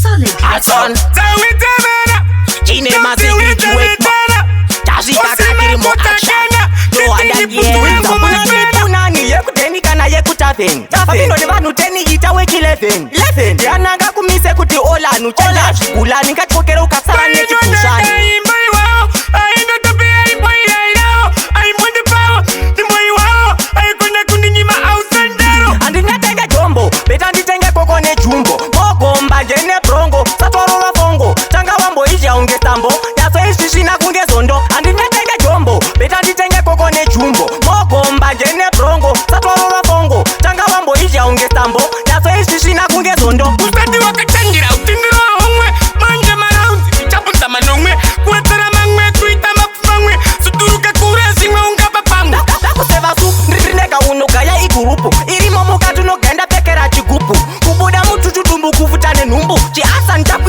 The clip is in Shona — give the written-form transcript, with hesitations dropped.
solid. Ason Chine maziki chiwekwa Tashika kakiri mo action No understand Punani yekuteni kana yekutafeni Fapino ni vanu teni itawe kilefen Yananga kumise kuti olanu Chela shigulani katokera ukasane kikushani Andinatenge jombo Beta nditenge kokone jumbo Mogomba jene prongo Satorora fongo Changa wambo ija unge sambo Yaso ishishina kunge zondo Andinatenge jombo Beta nditenge kokone jumbo Mogomba jene prongo Satorora fongo Changa wambo ija unge sambo Yaso ishishina kunge zondo Usati wakachangira utindira hongwe Manje maraundi Vichapunta manongwe Kuetera mangwe Kuita mafumangwe Suturuka kuresi mwe ungapa pangu Kuseva su Nrineka unogaya igurupu Iri momoka tunogenda pekera chigupu Kubuda mutu chutumbu kuvutane numbu Chiasa ntapu